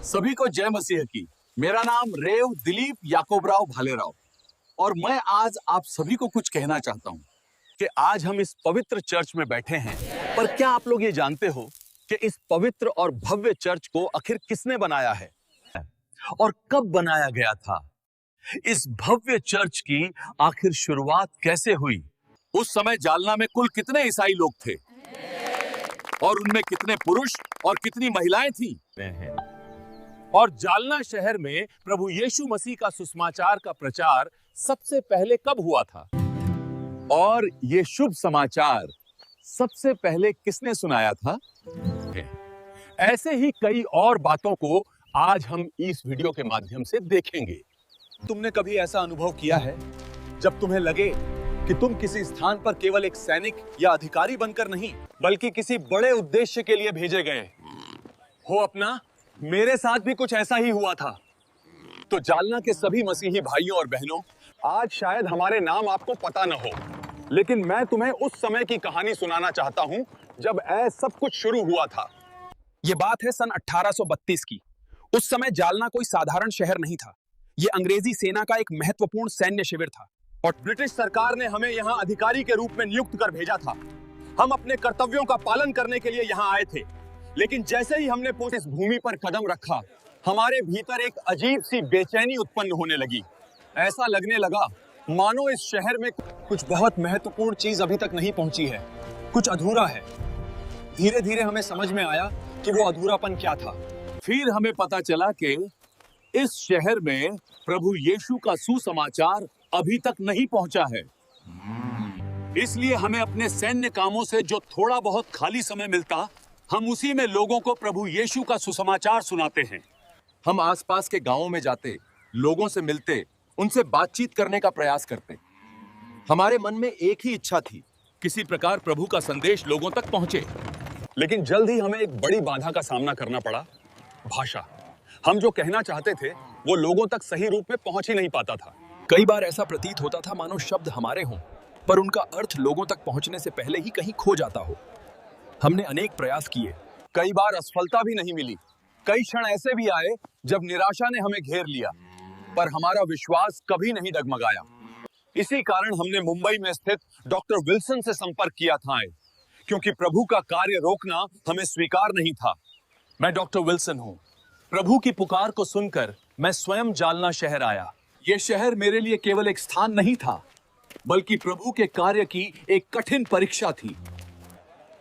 सभी को जय मसीह की। मेरा नाम रेव दिलीप याकोबराव भालेराव और मैं आज आप सभी को कुछ कहना चाहता हूं कि आज हम इस पवित्र चर्च में बैठे हैं। पर क्या आप लोग ये जानते हो कि इस पवित्र और भव्य चर्च को आखिर किसने बनाया है और कब बनाया गया था? इस भव्य चर्च की आखिर शुरुआत कैसे हुई? उस समय जालना में कुल कितने ईसाई लोग थे और उनमें कितने पुरुष और कितनी महिलाएं थी? और जालना शहर में प्रभु यीशु मसीह का सुसमाचार का प्रचार सबसे पहले कब हुआ था? और ये शुभ समाचार सबसे पहले किसने सुनाया था? ऐसे ही कई और बातों को आज हम इस वीडियो के माध्यम से देखेंगे। तुमने कभी ऐसा अनुभव किया है जब तुम्हें लगे कि तुम किसी स्थान पर केवल एक सैनिक या अधिकारी बनकर नहीं बल्कि किसी बड़े उद्देश्य के लिए भेजे गए हो? अपना मेरे साथ भी कुछ ऐसा ही हुआ था। तो जालना के सभी मसीही भाइयों और बहनों, आज शायद हमारे नाम आपको पता न हो, लेकिन मैं तुम्हें उस समय की कहानी सुनाना चाहता हूं जब सब कुछ शुरू हुआ था। ये बात है सन 1832 की। उस समय जालना कोई साधारण शहर नहीं था। ये अंग्रेजी सेना का एक महत्वपूर्ण सैन्य शिविर था और ब्रिटिश सरकार ने हमें यहाँ अधिकारी के रूप में नियुक्त कर भेजा था। हम अपने कर्तव्यों का पालन करने के लिए यहाँ आए थे, लेकिन जैसे ही हमने इस भूमि पर कदम रखा, हमारे भीतर एक अजीब सी बेचैनी उत्पन्न होने लगी। ऐसा लगने लगा मानो इस शहर में कुछ बहुत महत्वपूर्ण चीज अभी तक नहीं पहुंची है, कुछ अधूरा है। धीरे धीरे हमें समझ में आया कि वो अधूरापन क्या था। फिर हमें पता चला कि इस शहर में प्रभु यीशु का सुसमाचार अभी तक नहीं पहुंचा है। इसलिए हमें अपने सैन्य कामों से जो थोड़ा बहुत खाली समय मिलता, हम उसी में लोगों को प्रभु यीशु का सुसमाचार सुनाते हैं। हम आसपास के गांवों में जाते, लोगों से मिलते, उनसे बातचीत करने का प्रयास करते। हमारे मन में एक ही इच्छा थी, किसी प्रकार प्रभु का संदेश लोगों तक पहुंचे। लेकिन जल्द ही हमें एक बड़ी बाधा का सामना करना पड़ा, भाषा। हम जो कहना चाहते थे वो लोगों तक सही रूप में पहुंच ही नहीं पाता था। कई बार ऐसा प्रतीत होता था मानो शब्द हमारे हों, पर उनका अर्थ लोगों तक पहुंचने से पहले ही कहीं खो जाता हो। हमने अनेक प्रयास किए, कई बार असफलता भी नहीं मिली। कई क्षण ऐसे भी आए जब निराशा ने हमें घेर लिया, पर हमारा विश्वास कभी नहीं डगमगाया। इसी कारण हमने मुंबई में स्थित डॉक्टर विल्सन से संपर्क किया था, क्योंकि प्रभु का कार्य रोकना हमें स्वीकार नहीं था। मैं डॉक्टर विल्सन हूँ। प्रभु की पुकार को सुनकर मैं स्वयं जालना शहर आया। यह शहर मेरे लिए केवल एक स्थान नहीं था, बल्कि प्रभु के कार्य की एक कठिन परीक्षा थी।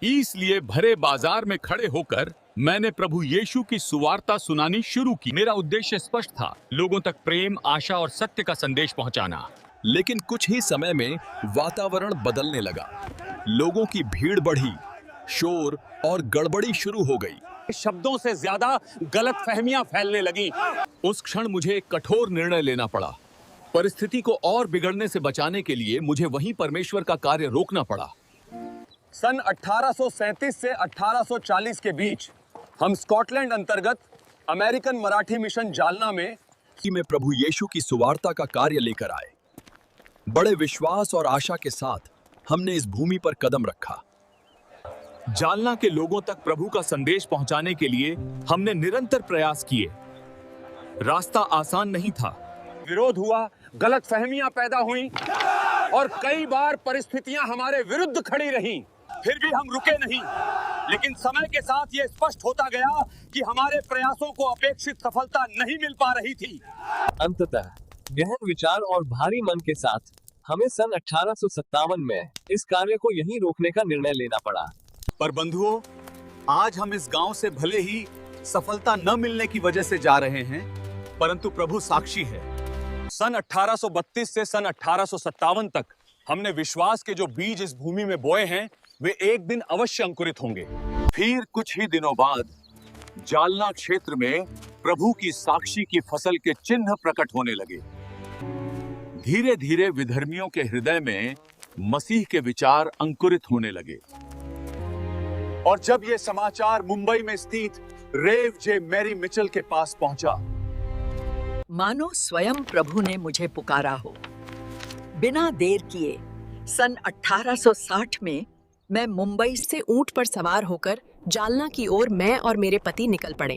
इसलिए भरे बाजार में खड़े होकर मैंने प्रभु यीशु की सुवार्ता सुनानी शुरू की। मेरा उद्देश्य स्पष्ट था, लोगों तक प्रेम, आशा और सत्य का संदेश पहुंचाना। लेकिन कुछ ही समय में वातावरण बदलने लगा। लोगों की भीड़ बढ़ी, शोर और गड़बड़ी शुरू हो गई। शब्दों से ज्यादा गलतफहमियां फैलने लगी। उस क्षण मुझे एक कठोर निर्णय लेना पड़ा। परिस्थिति को और बिगड़ने से बचाने के लिए मुझे वहीं परमेश्वर का कार्य रोकना पड़ा। सन 1837 से 1840 के बीच हम स्कॉटलैंड अंतर्गत अमेरिकन मराठी मिशन जालना में प्रभु यीशु की सुवार्ता का कार्य लेकर आए। बड़े विश्वास और आशा के साथ हमने इस भूमि पर कदम रखा। जालना के लोगों तक प्रभु का संदेश पहुंचाने के लिए हमने निरंतर प्रयास किए। रास्ता आसान नहीं था। विरोध हुआ, गलतफहमियां पैदा हुई और कई बार परिस्थितियां हमारे विरुद्ध खड़ी रहीं। फिर भी हम रुके नहीं, लेकिन समय के साथ ये स्पष्ट होता गया कि हमारे प्रयासों को अपेक्षित सफलता नहीं मिल पा रही थी। अंततः गहन विचार और भारी मन के साथ हमें सन 1857 में इस कार्य को यहीं रोकने का निर्णय लेना पड़ा। पर बंधुओं, आज हम इस गांव से भले ही सफलता न मिलने की वजह से जा रहे हैं, परंतु प्रभु साक्षी है। सन 1832 से सन 1857 तक हमने विश्वास के जो बीज इस भूमि में बोए हैं, वे एक दिन अवश्य अंकुरित होंगे। फिर कुछ ही दिनों बाद जालना क्षेत्र में प्रभु की साक्षी की फसल के चिन्ह प्रकट होने लगे। धीरे धीरे विधर्मियों के हृदय में मसीह के विचार अंकुरित होने लगे। और जब यह समाचार मुंबई में स्थित रेव जे मैरी मिचेल के पास पहुंचा, मानो स्वयं प्रभु ने मुझे पुकारा हो। बिना देर किए सन 1860 में मैं मुंबई से ऊंट पर सवार होकर जालना की ओर मैं और मेरे पति निकल पड़े।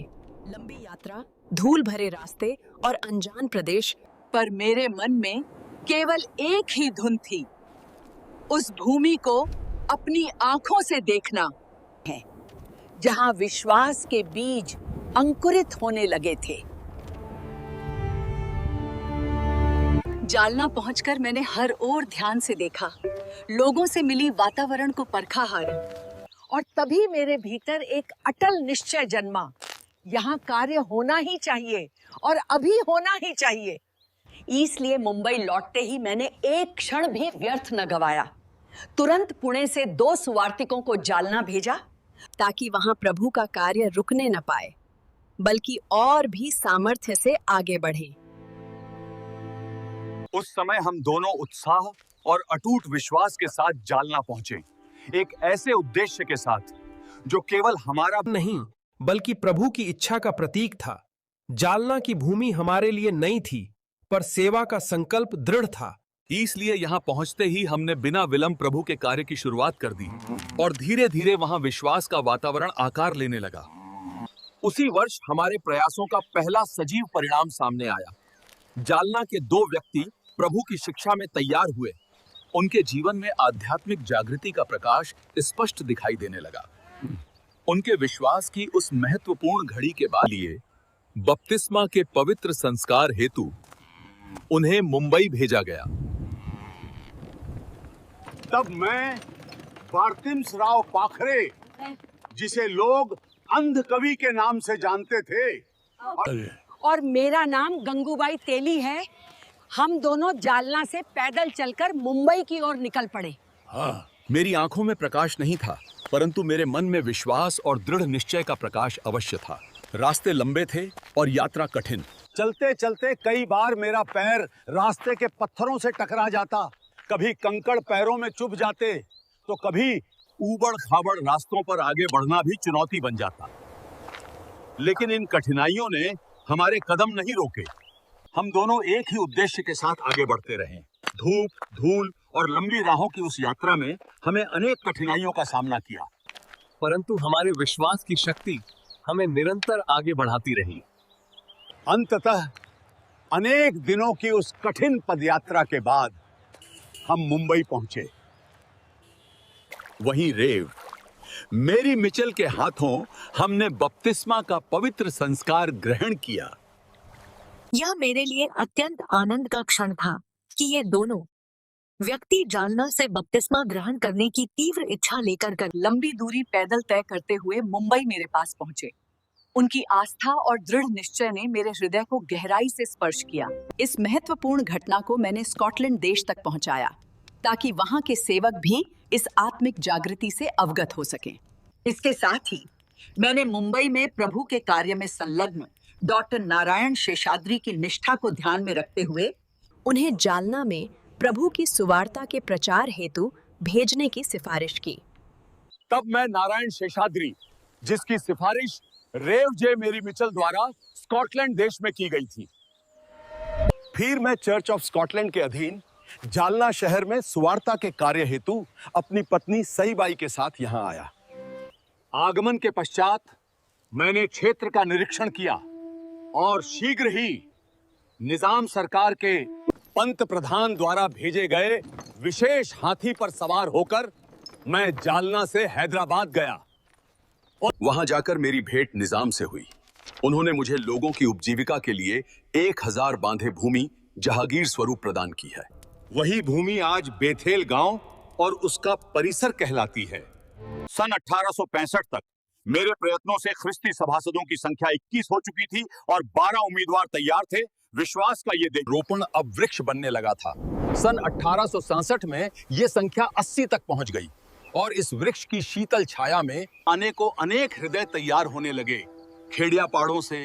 लंबी यात्रा, धूल भरे रास्ते और अनजान प्रदेश, पर मेरे मन में केवल एक ही धुन थी, उस भूमि को अपनी आंखों से देखना है, जहां विश्वास के बीज अंकुरित होने लगे थे। जालना पहुंचकर मैंने हर ओर ध्यान से देखा, लोगों से मिली, वातावरण को परखा हर, और तभी मेरे भीतर एक अटल निश्चय जन्मा, यहाँ कार्य होना ही चाहिए और अभी होना ही चाहिए। इसलिए मुंबई लौटते ही मैंने एक क्षण भी व्यर्थ न गवाया। तुरंत पुणे से 2 सुवार्तिकों को जालना भेजा, ताकि वहां प्रभु का कार्य रुकने न पाए, बल्कि और भी सामर्थ्य से आगे बढ़े। उस समय हम दोनों उत्साह और अटूट विश्वास के साथ जालना पहुंचे, एक ऐसे उद्देश्य के साथ जो केवल हमारा नहीं बल्कि प्रभु की इच्छा का प्रतीक था। जालना की भूमि हमारे लिए नई थी, पर सेवा का संकल्प दृढ़ था। इसलिए यहाँ पहुंचते ही हमने बिना विलंब प्रभु के कार्य की शुरुआत कर दी और धीरे धीरे वहां विश्वास का वातावरण आकार लेने लगा। उसी वर्ष हमारे प्रयासों का पहला सजीव परिणाम सामने आया। जालना के 2 व्यक्ति प्रभु की शिक्षा में तैयार हुए। उनके जीवन में आध्यात्मिक जागृति का प्रकाश स्पष्ट दिखाई देने लगा। उनके विश्वास की उस महत्वपूर्ण घड़ी के बाद लिए बपतिस्मा के पवित्र संस्कार हेतु उन्हें मुंबई भेजा गया। तब मैं बारतिम्स राव पाखरे, जिसे लोग अंध कवि के नाम से जानते थे, और मेरा नाम गंगूबाई तेली है, हम दोनों जालना से पैदल चलकर मुंबई की ओर निकल पड़े। मेरी आंखों में प्रकाश नहीं था, परंतु मेरे मन में विश्वास और दृढ़ निश्चय का प्रकाश अवश्य था। रास्ते लंबे थे और यात्रा कठिन। चलते चलते कई बार मेरा पैर रास्ते के पत्थरों से टकरा जाता, कभी कंकड़ पैरों में चुभ जाते, तो कभी ऊबड़ खाबड़ रास्तों पर आगे बढ़ना भी चुनौती बन जाता। लेकिन इन कठिनाइयों ने हमारे कदम नहीं रोके। हम दोनों एक ही उद्देश्य के साथ आगे बढ़ते रहे। धूप, धूल और लंबी राहों की उस यात्रा में हमें अनेक कठिनाइयों का सामना किया, परंतु हमारे विश्वास की शक्ति हमें निरंतर आगे बढ़ाती रही। अंततः अनेक दिनों की उस कठिन पदयात्रा के बाद हम मुंबई पहुंचे। वहीं रेव, मेरी मिचेल के हाथों हमने बपतिस्मा का पवित्र संस्कार ग्रहण किया। यह मेरे लिए अत्यंत आनंद का क्षण था कि ये दोनों व्यक्ति जालना से बपतिस्मा ग्रहण करने की तीव्र इच्छा लेकर लंबी दूरी पैदल तय करते हुए मुंबई मेरे पास पहुंचे। उनकी आस्था और दृढ़ निश्चय ने मेरे हृदय को गहराई से स्पर्श किया। इस महत्वपूर्ण घटना को मैंने स्कॉटलैंड देश तक पहुंचाया, ताकि वहां के सेवक भी इस आत्मिक जागृति से अवगत हो सकें। इसके साथ ही मैंने मुंबई में प्रभु के कार्य में संलग्न डॉक्टर नारायण शेषाद्री की निष्ठा को ध्यान में रखते हुए उन्हें जालना में प्रभु की सुवार्ता के प्रचार हेतु भेजने की सिफारिश की। तब मैं नारायण शेषाद्री, जिसकी सिफारिश रेव जे मेरी मिचेल द्वारा स्कॉटलैंड देश में की गई थी, फिर मैं चर्च ऑफ स्कॉटलैंड के अधीन जालना शहर में सुवार्ता के कार्य हेतु अपनी पत्नी सईबाई के साथ यहाँ आया। आगमन के पश्चात मैंने क्षेत्र का निरीक्षण किया और शीघ्र ही निजाम सरकार के पंत प्रधान द्वारा भेजे गए विशेष हाथी पर सवार होकर मैं जालना से हैदराबाद गया। वहां जाकर मेरी भेंट निजाम से हुई। उन्होंने मुझे लोगों की उपजीविका के लिए 1000 बांधे भूमि जहागीर स्वरूप प्रदान की है। वही भूमि आज बेथेल गांव और उसका परिसर कहलाती है। सन 1865 तक मेरे प्रयत्नों से ख्रिस्ती सभासदों की संख्या 21 हो चुकी थी और 12 उम्मीदवार तैयार थे। विश्वास का ये रोपण अब वृक्ष बनने लगा था। सन 1867 में ये संख्या 80 तक पहुंच गई और इस वृक्ष की शीतल छाया में अनेकों अनेक हृदय तैयार होने लगे। खेड़िया पाड़ों से,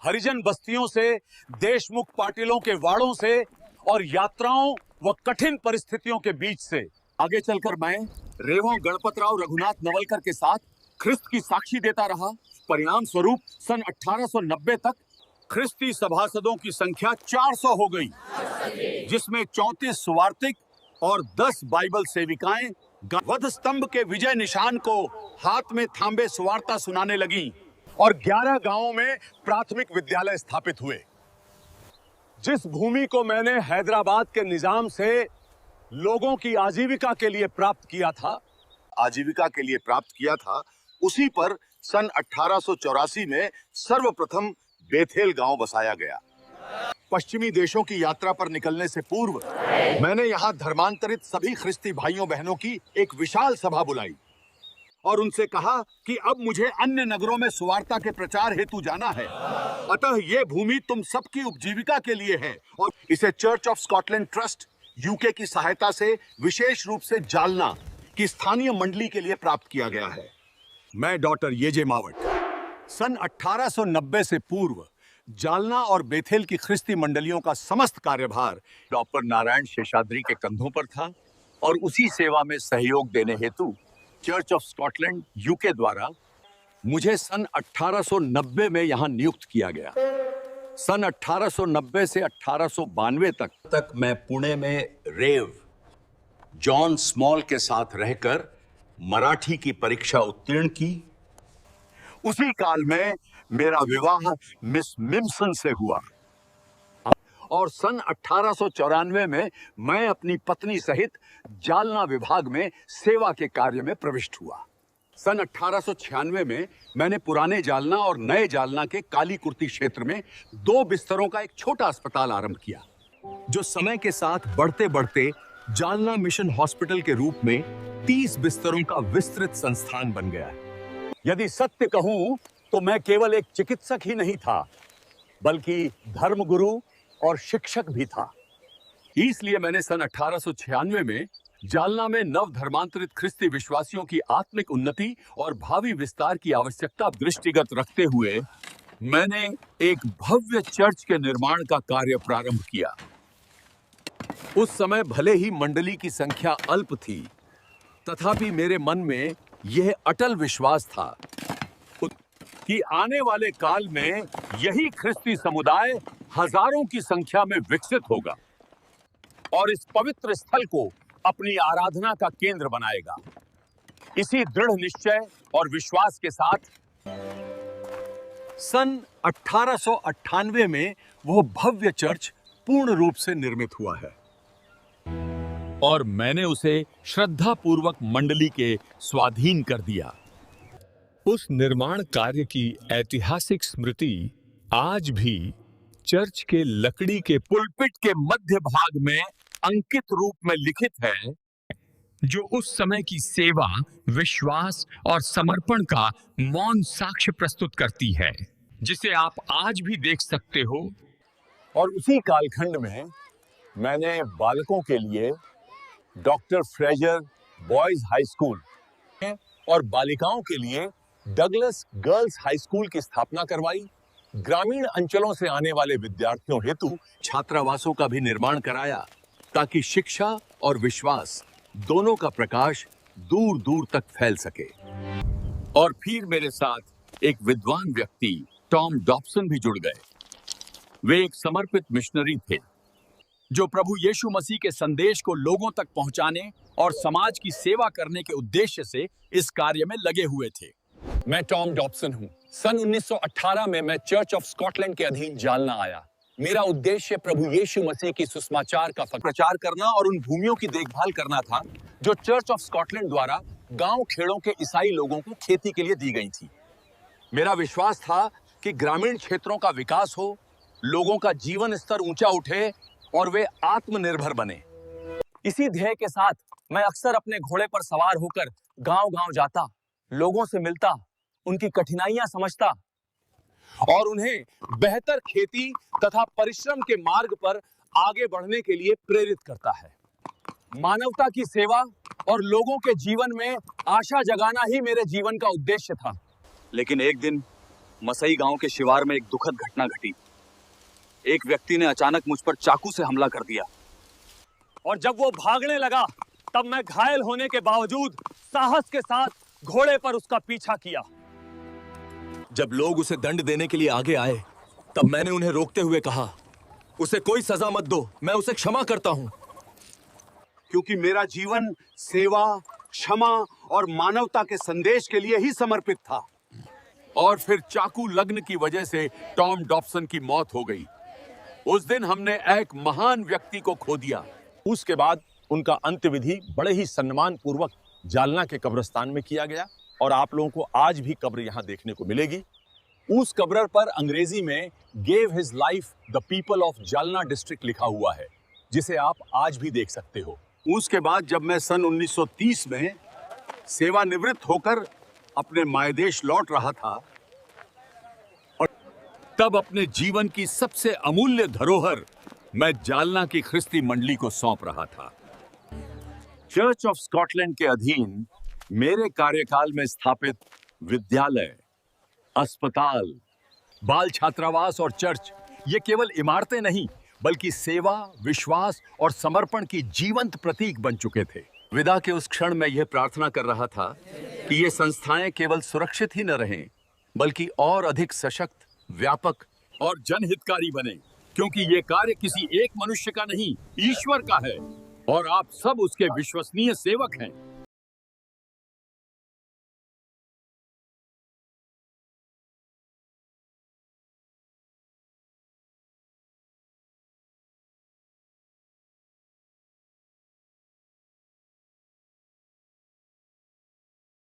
हरिजन बस्तियों से, देशमुख पाटिलों के वाड़ों से और यात्राओं व कठिन परिस्थितियों के बीच से आगे चलकर मैं रेवों गणपतराव रघुनाथ नवलकर के साथ ख्रिस्त की साक्षी देता रहा। परिणाम स्वरूप सन 1890 तक ख्रिस्ती सभासदों की संख्या 400 हो गई, जिसमें 34 सुवार्तिक और 10 बाइबल सेविकाएं वध स्तंभ के विजय निशान को हाथ में थांबे सुवार्ता सुनाने लगी। और 11 गांवों में प्राथमिक विद्यालय स्थापित हुए। जिस भूमि को मैंने हैदराबाद के निजाम से लोगों की आजीविका के लिए प्राप्त किया था, उसी पर सन 1884 में सर्वप्रथम बेथेल गांव बसाया गया। पश्चिमी देशों की यात्रा पर निकलने से पूर्व मैंने यहाँ धर्मांतरित सभी ख्रिस्ती भाइयों बहनों की एक विशाल सभा बुलाई और उनसे कहा कि अब मुझे अन्य नगरों में सुवार्ता के प्रचार हेतु जाना है। अतः ये भूमि तुम सबकी उपजीविका के लिए है और इसे church of Scotland trust UK की सहायता से विशेष रूप से जालना की स्थानीय मंडली के लिए प्राप्त किया गया है। मैं डॉक्टर येजे मावट सन 1890 से पूर्व जालना और बेथेल की ख्रिस्ती मंडलियों का समस्त कार्यभार डॉक्टर नारायण शेषाद्री के कंधों पर था और उसी सेवा में सहयोग देने हेतु चर्च ऑफ स्कॉटलैंड यूके द्वारा मुझे सन 1890 में यहां नियुक्त किया गया। सन 1890 से 1892 तक मैं पुणे में रेव जॉन स्मॉल के साथ रहकर मराठी की परीक्षा उत्तीर्ण की। उसी काल में मेरा विवाह मिस मिम्सन से हुआ और सन 1894 में मैं अपनी पत्नी सहित जालना विभाग में सेवा के कार्य में प्रविष्ट हुआ। सन 1896 में मैंने पुराने जालना और नए जालना के काली कुर्ती क्षेत्र में 2 बिस्तरों का एक छोटा अस्पताल आरंभ किया, जो समय के साथ बढ़ते बढ़ते जालना मिशन हॉस्पिटल के रूप में 30 बिस्तरों का विस्तृत संस्थान बन गया। यदि सत्य कहूं तो मैं केवल एक चिकित्सक ही नहीं था, बल्कि धर्मगुरु और शिक्षक भी था। इसलिए मैंने सन 1896 में जालना में नव धर्मांतरित ख्रिस्ती विश्वासियों की आत्मिक उन्नति और भावी विस्तार की आवश्यकता दृष्टिगत रखते हुए मैंने एक भव्य चर्च के निर्माण का कार्य प्रारंभ किया। उस समय भले ही मंडली की संख्या अल्प थी, तथापि मेरे मन में यह अटल विश्वास था कि आने वाले काल में यही ख्रिस्ती समुदाय हजारों की संख्या में विकसित होगा और इस पवित्र स्थल को अपनी आराधना का केंद्र बनाएगा। इसी दृढ़ निश्चय और विश्वास के साथ सन 1898 में वो भव्य चर्च पूर्ण रूप से निर्मित हुआ है और मैंने उसे श्रद्धापूर्वक मंडली के स्वाधीन कर दिया। उस निर्माण कार्य की ऐतिहासिक स्मृति आज भी चर्च के लकड़ी के पुलपिट के मध्य भाग में अंकित रूप में लिखित है, जो उस समय की सेवा, विश्वास और समर्पण का मौन साक्ष्य प्रस्तुत करती है, जिसे आप आज भी देख सकते हो। और उसी कालखंड में मैंने बालकों के लिए doctor Fraser boys high school और बालिकाओं के लिए डगलस गर्ल्स हाई स्कूल की स्थापना करवाई। ग्रामीण अंचलों से आने वाले विद्यार्थियों हेतु छात्रावासों का भी निर्माण कराया, ताकि शिक्षा और विश्वास दोनों का प्रकाश दूर दूर तक फैल सके। और फिर मेरे साथ एक विद्वान व्यक्ति टॉम डॉब्सन भी जुड़ गए। वे एक समर्पित मिशनरी थे, जो प्रभु यीशु मसीह के संदेश को लोगों तक पहुंचाने और समाज की सेवा करने के उद्देश्य से इस कार्य में लगे हुए थे। मैं टॉम डॉब्सन हूँ। सन 1918 में मैं चर्च ऑफ स्कॉटलैंड के अधीन जालना आया। मेरा उद्देश्य प्रभु यीशु मसीह की सुसमाचार का प्रचार करना और उन भूमियों की देखभाल करना था जो चर्च ऑफ स्कॉटलैंड द्वारा गांव खेड़ों के ईसाई लोगों को खेती के लिए दी गई थी। मेरा विश्वास था कि ग्रामीण क्षेत्रों का विकास हो, लोगों का जीवन स्तर ऊंचा उठे और वे आत्मनिर्भर बने। इसी ध्येय के साथ मैं अक्सर अपने घोड़े पर सवार होकर गांव-गांव जाता, लोगों से मिलता, उनकी कठिनाइयां समझता और उन्हें बेहतर खेती तथा परिश्रम के मार्ग पर आगे बढ़ने के लिए प्रेरित करता है। मानवता की सेवा और लोगों के जीवन में आशा जगाना ही मेरे जीवन का उद्देश्य था। लेकिन एक दिन मसई गांव के शिवार में एक दुखद घटना घटी। एक व्यक्ति ने अचानक मुझ पर चाकू से हमला कर दिया और जब वो भागने लगा, तब मैं घायल होने के बावजूद साहस के साथ घोड़े पर उसका पीछा किया। जब लोग उसे दंड देने के लिए आगे आए, तब मैंने उन्हें रोकते हुए कहा, उसे कोई सजा मत दो, मैं उसे क्षमा करता हूं, क्योंकि मेरा जीवन सेवा, क्षमा और मानवता के संदेश के लिए ही समर्पित था। और फिर चाकू लगने की वजह से टॉम डॉब्सन की मौत हो गई। उस दिन हमने एक महान व्यक्ति को खो दिया। उसके बाद उनका अंत्यविधि बड़े ही सम्मान पूर्वक जालना के कब्रिस्तान में किया गया और आप लोगों को आज भी कब्र यहां देखने को मिलेगी। उस कब्र पर अंग्रेजी में gave his life the people of Jalna district लिखा हुआ है, जिसे आप आज भी देख सकते हो। उसके बाद जब मैं सन 1930 में सेवानिवृत्त होकर अपने मायदेश लौट रहा था और तब अपने जीवन की सबसे अमूल्य धरोहर मैं जालना की ख्रिस्ती मंडली को सौंप रहा था। चर्च ऑफ स्कॉटलैंड के अधीन मेरे कार्यकाल में स्थापित विद्यालय, अस्पताल, बाल छात्रावास और चर्च ये केवल इमारतें नहीं बल्कि सेवा, विश्वास और समर्पण की जीवंत प्रतीक बन चुके थे। विदा के उस क्षण मैं यह प्रार्थना कर रहा था कि ये संस्थाएं केवल सुरक्षित ही न रहें बल्कि और अधिक सशक्त, व्यापक और जनहितकारी बने, क्योंकि ये कार्य किसी एक मनुष्य का नहीं, ईश्वर का है और आप सब उसके विश्वसनीय सेवक हैं।